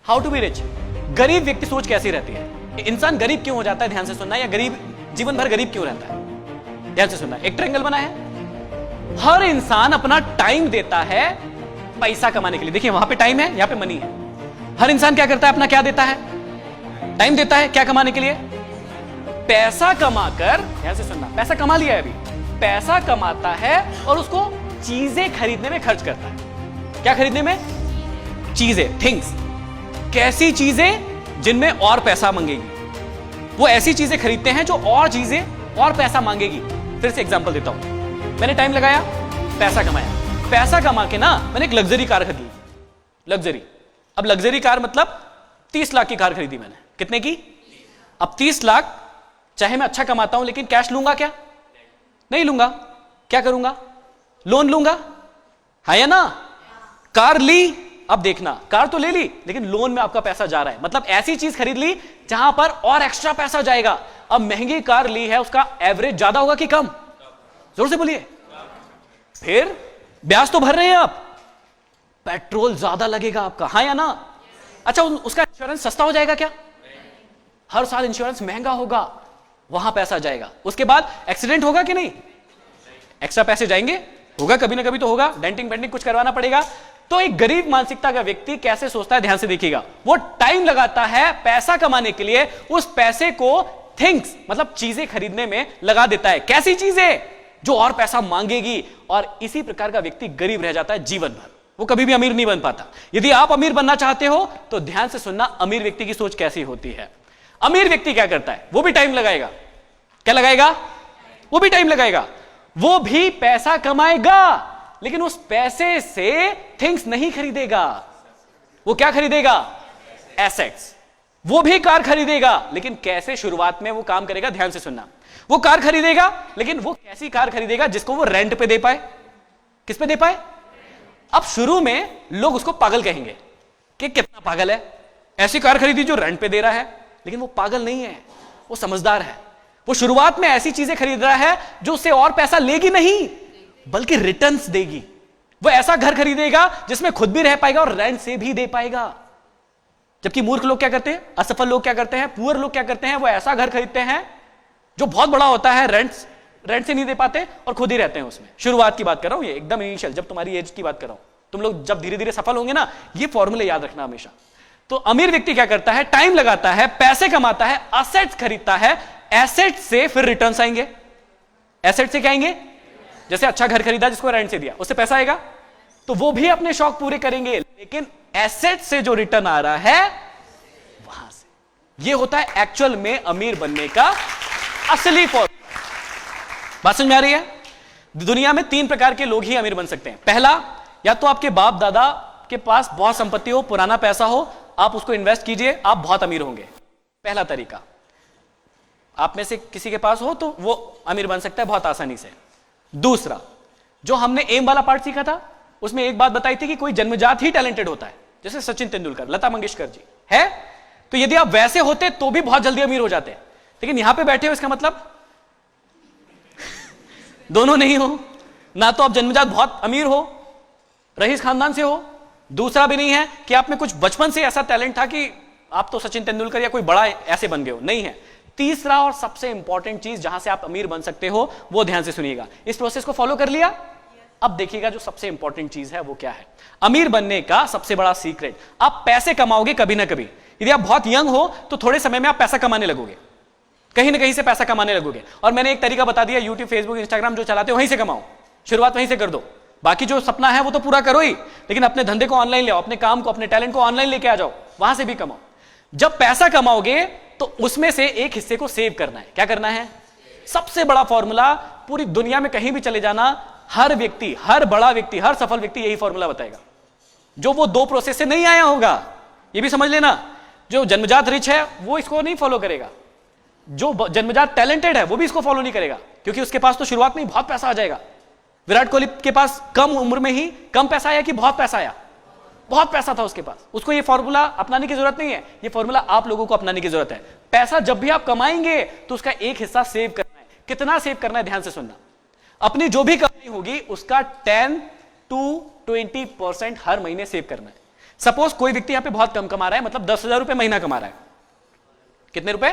How to be rich. गरीब व्यक्ति सोच कैसी रहती है, इंसान गरीब क्यों हो जाता है, ध्यान से सुनना, या गरीब जीवन भर गरीब क्यों रहता है, ध्यान से सुनना। एक ट्रायंगल बना है, हर इंसान अपना टाइम देता है पैसा कमाने के लिए। देखिए वहां पे टाइम है, यहां पे मनी है। हर इंसान क्या करता है, अपना क्या देता है, टाइम देता है, क्या कमाने के लिए, पैसा कमाकर, ध्यान से सुनना, पैसा कमा लिया है अभी, पैसा कमाता है और उसको चीजें खरीदने में खर्च करता है। क्या खरीदने में, चीजें, थिंग्स। कैसी चीजें, जिनमें और पैसा मांगेगी। वो ऐसी चीजें खरीदते हैं जो और चीजें और पैसा मांगेगी। फिर से एग्जांपल देता हूं, मैंने टाइम लगाया, पैसा कमाया, पैसा कमा के ना मैंने एक लग्जरी कार खरीदी, लग्जरी। अब लग्जरी कार मतलब 30 लाख की कार खरीदी मैंने। कितने की, अब 30 लाख, चाहे मैं अच्छा कमाता हूं लेकिन कैश लूंगा क्या, नहीं लूंगा, क्या करूंगा, लोन लूंगा, है या ना। कार ली, अब देखना, कार तो ले ली लेकिन लोन में आपका पैसा जा रहा है, मतलब ऐसी चीज खरीद ली जहां पर और एक्स्ट्रा पैसा जाएगा। अब महंगी कार ली है, उसका एवरेज ज्यादा होगा कि कम, जोर से बोलिए। फिर ब्याज तो भर रहे हैं आप, पेट्रोल ज्यादा लगेगा आपका, हाँ या ना। अच्छा, उसका इंश्योरेंस सस्ता हो जाएगा क्या, हर साल इंश्योरेंस महंगा होगा, वहां पैसा जाएगा। उसके बाद एक्सीडेंट होगा कि नहीं, एक्स्ट्रा पैसे जाएंगे, होगा कभी ना कभी तो होगा, डेंटिंग पेंटिंग कुछ करवाना पड़ेगा। तो एक गरीब मानसिकता का व्यक्ति कैसे सोचता है, ध्यान से देखिएगा। वो टाइम लगाता है पैसा कमाने के लिए, उस पैसे को थिंग्स मतलब चीजें खरीदने में लगा देता है। कैसी चीजें, जो और पैसा मांगेगी, और इसी प्रकार का व्यक्ति गरीब रह जाता है जीवन भर, वो कभी भी अमीर नहीं बन पाता। यदि आप अमीर बनना चाहते हो तो ध्यान से सुनना, अमीर व्यक्ति की सोच कैसी होती है। अमीर व्यक्ति क्या करता है, वो भी टाइम लगाएगा, क्या लगाएगा, वो भी टाइम लगाएगा, वो भी पैसा कमाएगा लेकिन उस पैसे से थिंग्स नहीं खरीदेगा। वो क्या खरीदेगा, एसेट्स। वो भी कार खरीदेगा लेकिन कैसे, शुरुआत में वो काम करेगा, ध्यान से सुनना, वो कार खरीदेगा लेकिन वो कैसी कार खरीदेगा जिसको वो रेंट पे दे पाए, किस पे दे पाए। अब शुरू में लोग उसको पागल कहेंगे कि कितना पागल है, ऐसी कार खरीदी जो रेंट पे दे रहा है, लेकिन वो पागल नहीं है, वो समझदार है। वो शुरुआत में ऐसी चीजें खरीद रहा है जो उससे और पैसा लेगी नहीं बल्कि रिटर्न्स देगी। वो ऐसा घर खरीदेगा जिसमें खुद भी रह पाएगा और रेंट से भी दे पाएगा। जबकि मूर्ख लोग क्या करते हैं, असफल लोग क्या करते हैं, पुअर लोग क्या करते हैं, वो ऐसा घर खरीदते हैं जो बहुत बड़ा होता है, रेंट से नहीं दे पाते और खुद ही रहते हैं उसमें। शुरुआत की बात कर रहा हूं, ये एकदम इनिशियल, जब तुम्हारी एज की बात कर रहा हूं। तुम लोग जब धीरे धीरे सफल होंगे ना, ये फॉर्मूले याद रखना हमेशा। तो अमीर व्यक्ति क्या करता है, टाइम लगाता है, पैसे कमाता है, एसेट्स खरीदता है, एसेट से फिर रिटर्न्स आएंगे। एसेट से क्या आएंगे, जैसे अच्छा घर खरीदा जिसको रेंट से दिया, उससे पैसा आएगा, तो वो भी अपने शौक पूरे करेंगे, लेकिन एसेट से जो रिटर्न आ रहा है वहां से। ये होता है एक्चुअल में अमीर बनने का असली फॉर्मूला। बात समझ में आ रही है। दुनिया में 3 प्रकार के लोग ही अमीर बन सकते हैं। पहला, या तो आपके बाप दादा के पास बहुत संपत्ति हो, पुराना पैसा हो, आप उसको इन्वेस्ट कीजिए, आप बहुत अमीर होंगे। पहला तरीका, आप में से किसी के पास हो तो वो अमीर बन सकता है बहुत आसानी से। दूसरा, जो हमने एम वाला पार्ट सीखा था, उसमें एक बात बताई थी कि कोई जन्मजात ही टैलेंटेड होता है, जैसे सचिन तेंदुलकर, लता मंगेशकर जी है, तो यदि आप वैसे होते तो भी बहुत जल्दी अमीर हो जाते। लेकिन यहां पे बैठे हो, इसका मतलब दोनों नहीं हो, ना तो आप जन्मजात बहुत अमीर हो, रईस खानदान से हो, दूसरा भी नहीं है कि आप में कुछ बचपन से ऐसा टैलेंट था कि आप तो सचिन तेंदुलकर या कोई बड़ा ऐसे बन गए हो, नहीं है। तीसरा और सबसे इंपॉर्टेंट चीज जहां से आप अमीर बन सकते हो, वो ध्यान से सुनिएगा। इस प्रोसेस को फॉलो कर लिया, अब देखिएगा जो सबसे इंपॉर्टेंट चीज है वो क्या है। अमीर बनने का सबसे बड़ा सीक्रेट, आप पैसे कमाओगे कभी ना कभी। यदि आप बहुत यंग हो तो थोड़े समय में आप पैसा कमाने लगोगे, कहीं ना कहीं से पैसा कमाने लगोगे। और मैंने एक तरीका बता दिया, यूट्यूब, फेसबुक, इंस्टाग्राम जो चलाते हो वहीं से कमाओ, शुरुआत वहीं से कर दो। बाकी जो सपना है वो तो पूरा करो ही, लेकिन अपने धंधे को ऑनलाइन ले आओ, अपने काम को, अपने टैलेंट को ऑनलाइन लेके आ जाओ, वहां से भी कमाओ। जब पैसा कमाओगे तो उसमें से एक हिस्से को सेव करना है। क्या करना है, सबसे बड़ा फॉर्मूला, पूरी दुनिया में कहीं भी चले जाना, हर व्यक्ति, हर बड़ा व्यक्ति, हर सफल व्यक्ति यही फॉर्मूला बताएगा, जो वो 2 प्रोसेस से नहीं आया होगा। ये भी समझ लेना, जो जन्मजात रिच है वो इसको नहीं फॉलो करेगा, जो जन्मजात टैलेंटेड है वो भी इसको फॉलो नहीं करेगा, क्योंकि उसके पास तो शुरुआत में ही बहुत पैसा आ जाएगा। विराट कोहली के पास कम उम्र में ही कम पैसा आया कि बहुत पैसा आया, बहुत पैसा था उसके पास। उसको ये फॉर्मूला अपनाने की जरूरत नहीं है, ये फॉर्मूला आप लोगों को अपनाने की जरूरत है। पैसा जब भी आप कमाएंगे तो उसका एक हिस्सा सेव करना है। कितना सेव करना है, ध्यान से सुनना। अपनी जो भी कमाई होगी उसका 10 to 20% हर महीने सेव करना है। सपोज कोई व्यक्ति यहां पे बहुत कम कमा रहा है, मतलब 10,000 रुपए महीना कमा रहा है। कितने रुपए?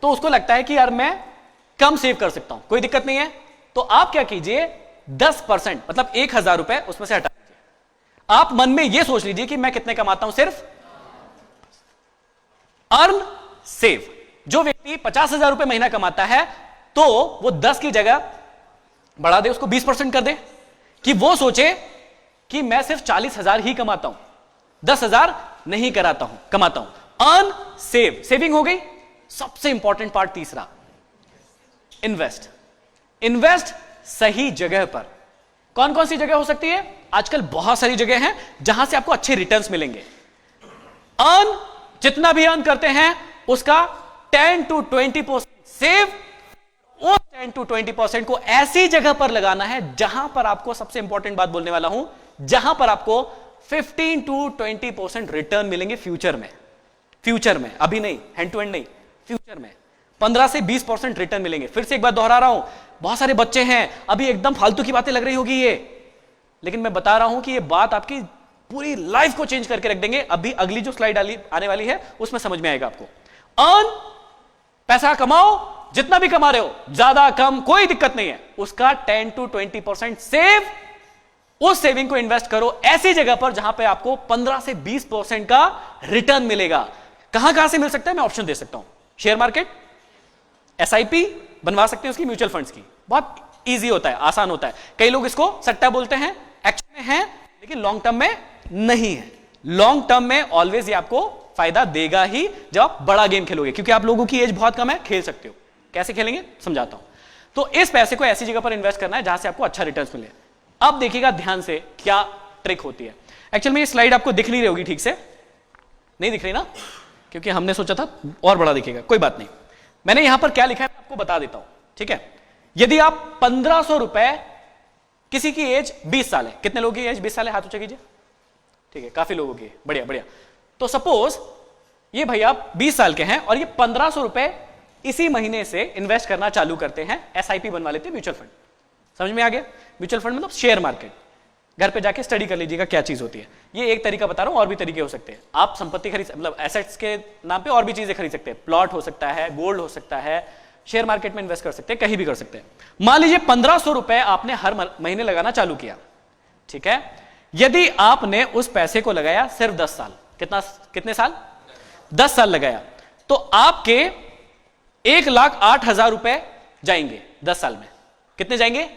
तो उसको लगता है कि यार मैं कम सेव कर सकता हूं, कोई दिक्कत नहीं है। तो आप क्या कीजिए, 10% मतलब 1,000 रुपए उसमें से हटा दीजिए। आप मन में यह सोच लीजिए कि मैं कितने कमाता हूं, सिर्फ अर्न सेव। जो व्यक्ति 50,000 रुपए महीना कमाता है तो वो 10 की जगह बढ़ा दे, उसको 20% कर दे, कि वो सोचे कि मैं सिर्फ 40,000 ही कमाता हूं, 10,000 नहीं कमाता हूं। अर्न सेव, सेविंग हो गई। सबसे इंपॉर्टेंट पार्ट तीसरा, इन्वेस्ट। इन्वेस्ट सही जगह पर। कौन कौन सी जगह हो सकती है? आजकल बहुत सारी जगह हैं जहां से आपको अच्छे रिटर्न्स मिलेंगे। अर्न, जितना भी अर्न करते हैं उसका 10 to 20% सेव। उस 10 to 20% को ऐसी जगह पर लगाना है जहां पर आपको, सबसे इंपॉर्टेंट बात बोलने वाला हूं, जहां पर आपको 15 to 20% रिटर्न मिलेंगे फ्यूचर में। फ्यूचर में, अभी नहीं, हैंड टू हैंड नहीं, फ्यूचर में 15 से 20% रिटर्न मिलेंगे। फिर से एक बात दोहरा रहा हूं, बहुत सारे बच्चे हैं, अभी एकदम फालतू की बातें लग रही होगी ये, लेकिन मैं बता रहा हूं कि ये बात आपकी पूरी लाइफ को चेंज करके रख देंगे। अभी अगली जो स्लाइड आने वाली है उसमें समझ में आएगा आपको। अर्न, पैसा कमाओ, जितना भी कमा रहे हो, ज्यादा कम कोई दिक्कत नहीं है, उसका 10 to 20% सेव। उस सेविंग को इन्वेस्ट करो ऐसी जगह पर जहां पे आपको 15 से 20% का रिटर्न मिलेगा। कहां कहां से मिल सकता है, मैं ऑप्शन दे सकता हूं। शेयर मार्केट, एसआईपी बनवा सकते हैं उसकी, म्यूचुअल फंड्स की, बहुत इजी होता है, आसान होता है। कई लोग इसको सट्टा बोलते हैं, एक्चुअल में है लेकिन लॉन्ग टर्म में नहीं है। लॉन्ग टर्म में ऑलवेज ये आपको फायदा देगा ही जब आप बड़ा गेम खेलोगे, क्योंकि आप लोगों की एज बहुत कम है, खेल सकते हो। कैसे खेलेंगे समझाता हूं। तो इस पैसे को ऐसी जगह पर इन्वेस्ट करना है जहां से आपको अच्छा रिटर्न मिले। अब देखिएगा ध्यान से क्या ट्रिक होती है। एक्चुअल में ये स्लाइड आपको दिख नहीं रही होगी, ठीक से नहीं दिख रही ना, क्योंकि हमने सोचा था और बड़ा दिखेगा, कोई बात नहीं। मैंने यहां पर क्या लिखा है आपको बता देता हूं, ठीक है। यदि आप 1500 रुपए, किसी की एज 20 साल है, कितने लोगों की एज 20 साल है, हाथ ऊंचा कीजिए, ठीक है, काफी लोगों की, बढ़िया बढ़िया। तो सपोज ये भैया 20 साल के हैं और ये 1500 रुपए इसी महीने से इन्वेस्ट करना चालू करते हैं, एसआईपी बनवा लेते हैं, म्यूचुअल फंड। समझ में आ गया? म्यूचुअल फंड मतलब शेयर मार्केट। घर पे जाके स्टडी कर लीजिएगा क्या चीज होती है। ये एक तरीका बता रहा हूं, और भी तरीके हो सकते हैं। आप संपत्ति खरीद, मतलब एसेट्स के नाम पे और भी चीजें खरीद सकते हैं, प्लॉट हो सकता है, गोल्ड हो सकता है, शेयर मार्केट में इन्वेस्ट कर सकते हैं, कहीं भी कर सकते हैं। मान लीजिए 1500 रुपए आपने हर महीने लगाना चालू किया, ठीक है। यदि आपने उस पैसे को लगाया सिर्फ 10 साल, कितने साल? 10 साल लगाया, तो आपके 1,08,000 रुपए जाएंगे 10 साल में। कितने जाएंगे?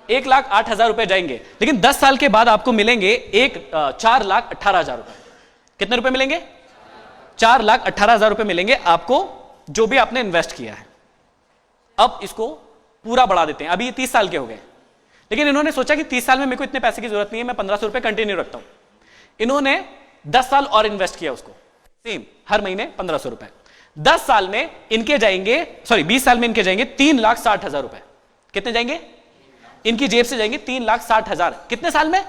1,08,000 रुपए जाएंगे। लेकिन 10 साल के बाद आपको मिलेंगे 4,18,000 रुपए। कितने रुपए मिलेंगे? 4,18,000 रुपए मिलेंगे आपको, जो भी आपने इन्वेस्ट किया है। अब इसको पूरा बढ़ा देते हैं। अभी ये 30 साल के हो गए, लेकिन इन्होंने सोचा कि 30 साल में मेरे को इतने पैसे की जरूरत नहीं है, मैं 1500 रुपए कंटिन्यू रखता हूं। इन्होंने 10 साल और इन्वेस्ट किया उसको, सेम हर महीने 1500 रुपए। 10 साल में इनके जाएंगे, सॉरी 20 साल में इनके जाएंगे 3,60,000 रुपए। कितने जाएंगे? इनकी जेब से जाएंगे 3,60,000। कितने साल में?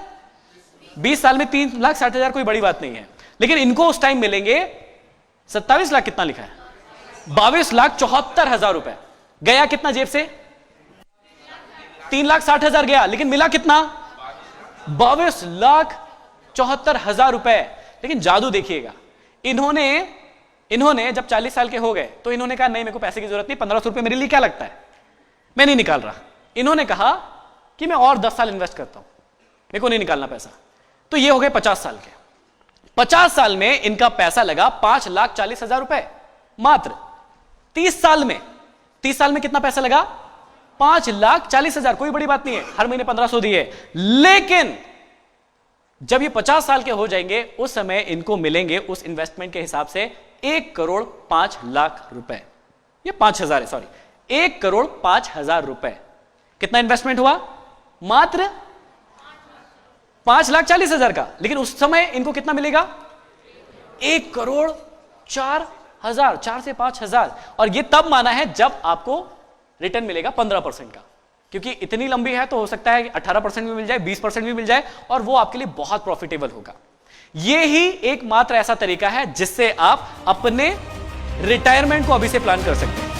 20 साल में 3,60,000 कोई बड़ी बात नहीं है। लेकिन इनको उस टाइम मिलेंगे 27 लाख, कितना लिखा है? 22,74,000 रुपए। गया कितना जेब से? 3,60,000 गया, लेकिन मिला कितना? 22,74,000 रुपए। लेकिन जादू देखिएगा, इन्होंने जब 40 साल के हो गए तो इन्होंने कहा नहीं, मेरे को पैसे की जरूरत नहीं, 1500 रुपए मेरे लिए क्या लगता है, मैं नहीं निकाल रहा। इन्होंने कहा कि मैं और 10 साल इन्वेस्ट करता हूं, मेरे को नहीं निकालना पैसा। तो ये हो गए 50 साल के। 50 साल में इनका पैसा लगा 5,40,000 रुपए मात्र। 30 साल में कितना पैसा लगा? 5,40,000। कोई बड़ी बात नहीं है, हर महीने 1500 दिए। लेकिन जब ये 50 साल के हो जाएंगे उस समय इनको मिलेंगे उस इन्वेस्टमेंट के हिसाब से 1,05,00,000 रुपए। ये 5,000 है, सॉरी, 1,05,000 रुपए। कितना इन्वेस्टमेंट हुआ? मात्र 5,40,000 का। लेकिन उस समय इनको कितना मिलेगा? 1,04,000, 4 से 5,000। और ये तब माना है जब आपको रिटर्न मिलेगा 15% का, क्योंकि इतनी लंबी है तो हो सकता है 18% भी मिल जाए, 20% भी मिल जाए, और वो आपके लिए बहुत प्रॉफिटेबल होगा। ये ही एकमात्र ऐसा तरीका है जिससे आप अपने रिटायरमेंट को अभी से प्लान कर सकते हैं।